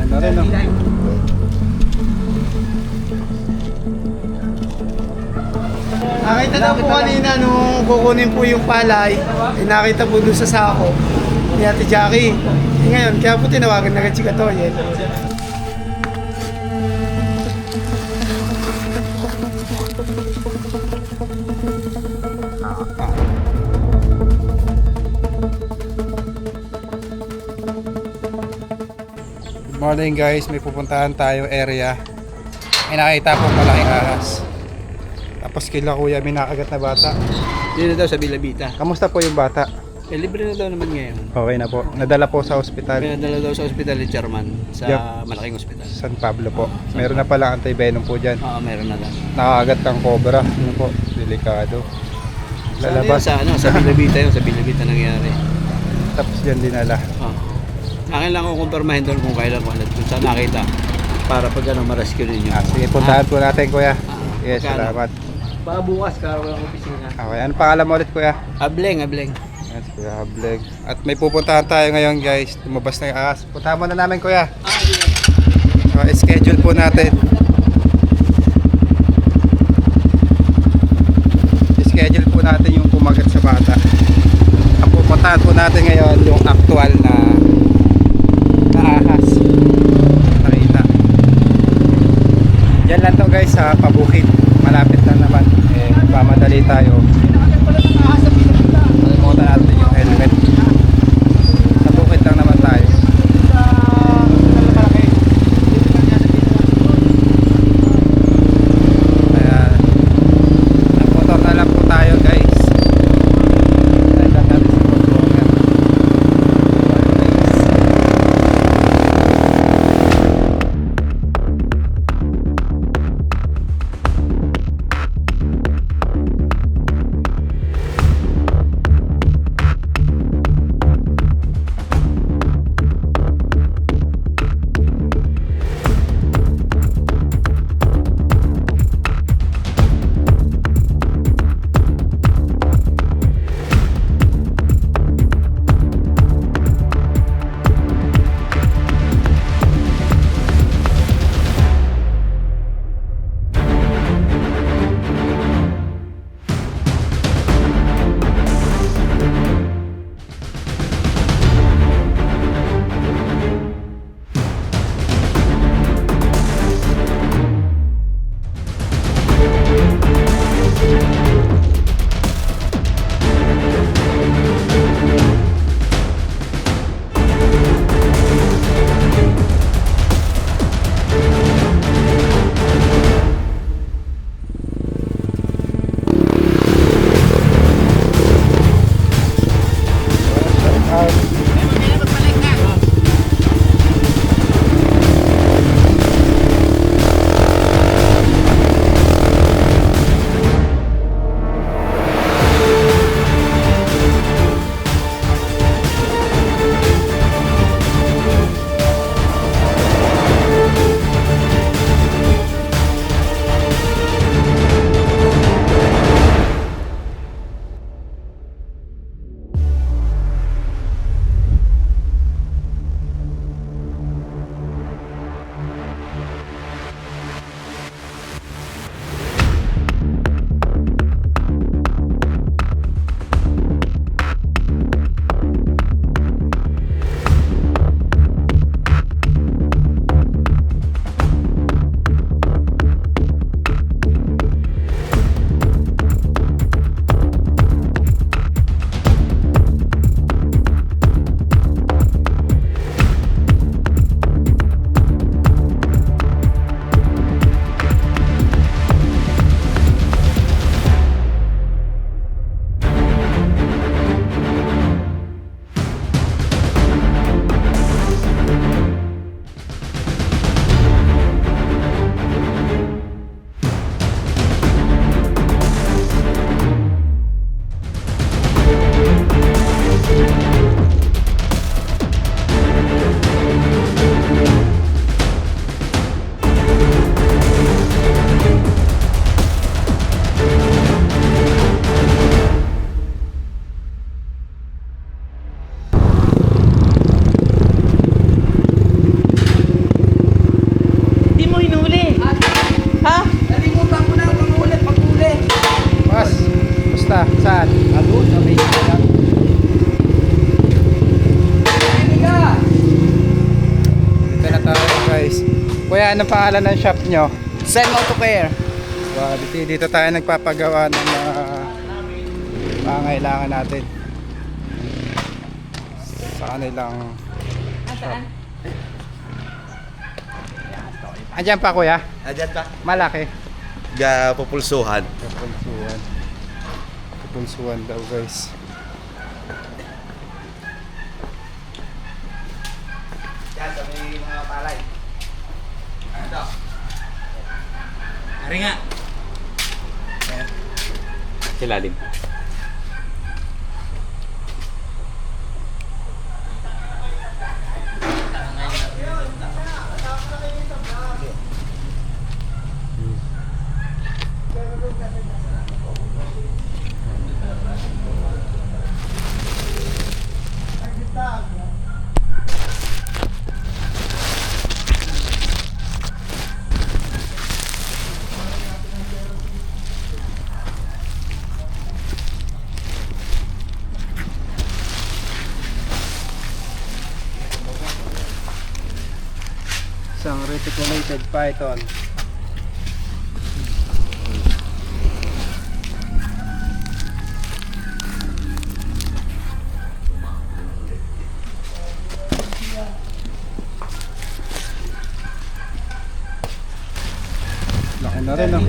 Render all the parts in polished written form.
na rin, no? Nakita daw po kanina nung kukunin po yung palay, nakita po doon sa sako ni Ate Jackie. Ngayon, kaya po tinawagan na si Katoye. Good morning guys, may pupuntahan tayo area. May nakita pong malaking ahas. Tapos kila kuya may nakagat na bata. Dito daw sa Bilabita. Kamusta po yung bata? Libre na daw naman ngayon. Okay na po. Nadala po sa ospital. Pinadala daw sa ospital ni Chairman sa Yup. malaking ospital. San Pablo po. Meron na pala anti-venom po dyan. Oo, meron na lang. Nakakagat ng cobra. Ano po? Delikado. Lalabas. Sa Bilabita yun, sa Bilabita nangyari. Tapos dyan dinala. Akin lang kung kumpirmahin doon kung kailan ko kung saan nakita para pag ma-rescue ninyo. Sige, puntahan po natin kuya. Yes, Magkano? salamat. Baka bukas, karaw lang opisina. Okay, ano pangalan mo ulit kuya? Ableng. Yes, kuya Hableg. At may pupuntahan tayo ngayon guys. Lumabas na yung ahas. Puntahan muna namin kuya. So, schedule po natin. Schedule po natin yung kumagat sa bata. Ang pupuntahan po natin ngayon yung actual na ahas. Nakita. Yan lang to guys sa Pabukid. Malapit lang naman. Pamadali tayo. Malimutan natin yung helmet. Sa bukid lang naman tayo. Kaya nagmotor na lang po tayo guys. Dahil lang natin sa motor. Kuya, anong pangalan ng shop nyo? Sen Auto Care. Quality. Dito tayo nagpapagawa ng mga pangailangan natin sa kanilang shop. Andyan pa kuya? Ayan pa. Malaki. Populsuhan. Kapulsuhan. Kapulsuhan daw guys. Yan, sa may mga palay. Ano? Ari nga. Silalim. Isang reticulated python. Laki na rin, no?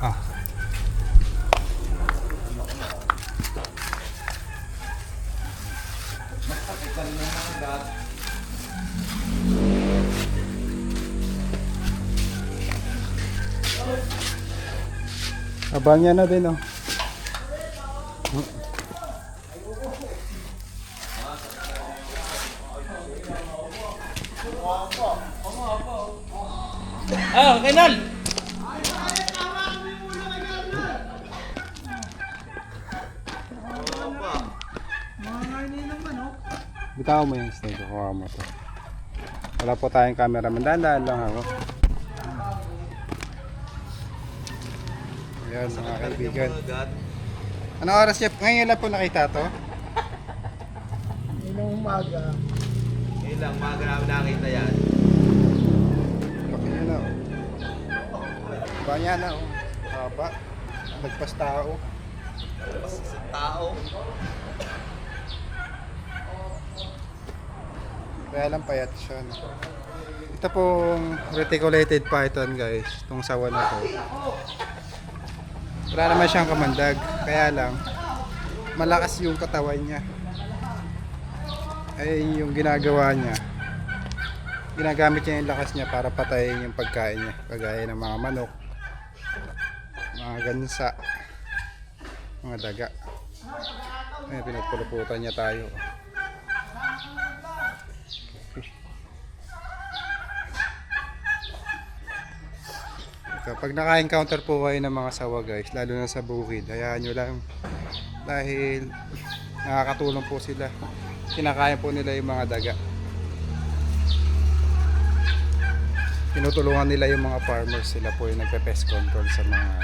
Ah. Abang niya na din, oh. Oh, Kenol. Bitaw mo yung snake, kuha mo to. Wala po tayong cameraman, dahan-dahan lang ako. Ayan mga kaibigan. Anong oras niya? Ngayon lang po nakita to? Ilang umaga. Ngayon lang, mga namin nakita yan. Laki niya na, oh. Ba niya na, oh. Haba. Nagpas tao. Sa tao. Kaya lang payat siya, no? Ito pong reticulated python guys, itong sawa na to. Wala naman siyang kamandag, kaya lang malakas yung katawan niya. Ay yung ginagawa niya, ginagamit niya yung lakas niya para patayin yung pagkain niya, kagaya ng mga manok, mga gansa, mga daga. Ay, pinagpuluputan niya tayo. Kapag naka-encounter po kayo ng mga sawa guys, lalo na sa bukid, hayaan nyo lang dahil nakakatulong po sila. Kinakain po nila yung mga daga. Tinutulungan nila yung mga farmers, sila po yung nagpe-pest control sa mga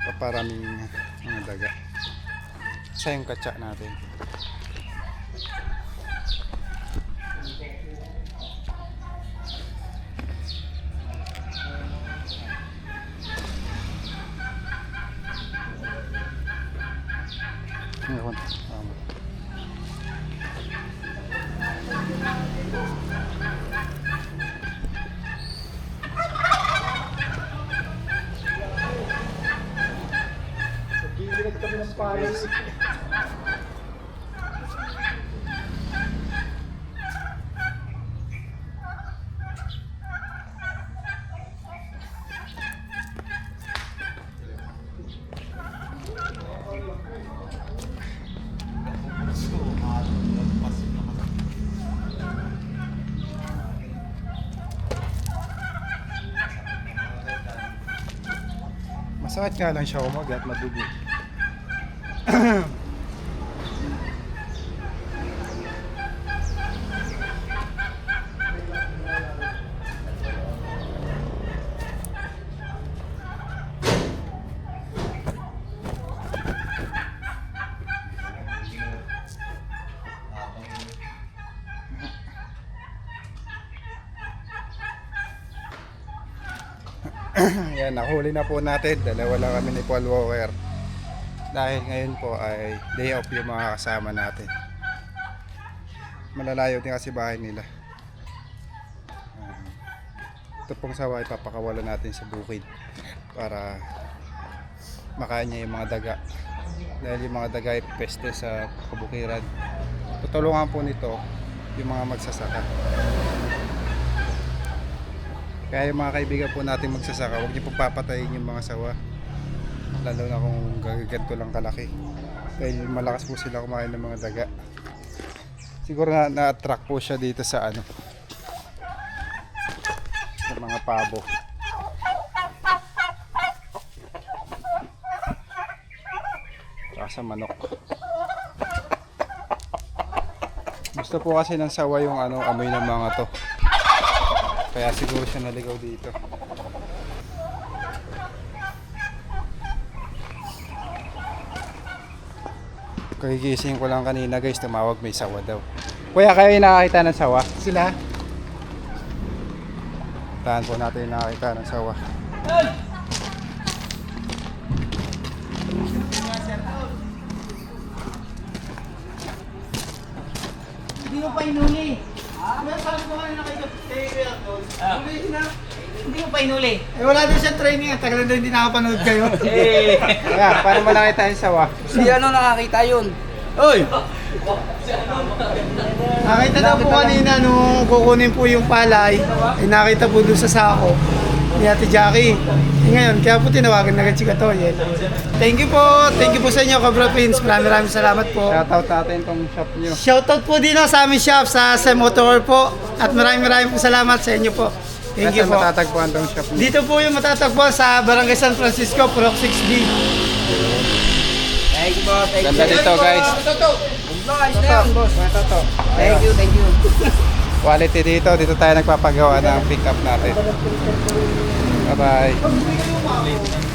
paparaming mga daga. Sa yung katsa natin. Ngayon, Gigilid kami ng pares. masakit nga lang siya umagat, madugo. Yan, nahuli na po natin. Dalawa lang kami ni Paul Walker. Dahil ngayon po ay day off yung mga kasama natin. Malalayo din kasi bahay nila. Ito pong sawa ipapakawalan natin sa bukid para makain niya yung mga daga. Dahil yung mga daga ay peste sa kabukiran. Tutulungan po nito yung mga magsasaka. Kaya yung mga kaibigan po natin magsasaka, huwag niyo pong papatayin yung mga sawa. Lalo na kung gaganto lang kalaki. Dahil malakas po sila kumain ng mga daga. Siguro na-attract po siya dito sa ano, sa mga pabo. Saka sa manok. Gusto po kasi ng sawa yung ano, amoy ng mga to. Kaya siguro siya naligaw dito. Kagigising ko lang kanina guys, tumawag may sawa daw. Kuya, kayo yung nakakita ng sawa? Sila? Tahan po natin yung nakakita ng sawa. Hindi mo pa inuli. Sabi ko kanina kay Kuya Tol. Huli na. Hindi mo pa inuli. Eh wala din siyang training. Tagal na hindi nakapanood kayo. Kaya, paano mo nakita yung sawa? Si ano nakakita yun? Uy! Nakita daw po kanina nung kukunin po yung palay. Eh nakita po doon sa sako ni Ate Jackie. Eh ngayon, kaya po tinawagan na si Katoy. Thank you po. Thank you po sa inyo, Cobra Pins. Maraming salamat po. Shoutout natin tong shop nyo. Shoutout po din sa aming shop sa Motor po. At maraming po salamat sa inyo po. Thank you Nasaan po. matatagpuan tong shop nyo? Dito po yung matatagpuan sa Barangay San Francisco, Purok 6B. Thank you, boss. Thank Ganda you. dito guys. Boss, na yan, boss. Thank you, thank you. Quality dito. Dito tayo nagpapagawa ng pick up natin. Bye bye.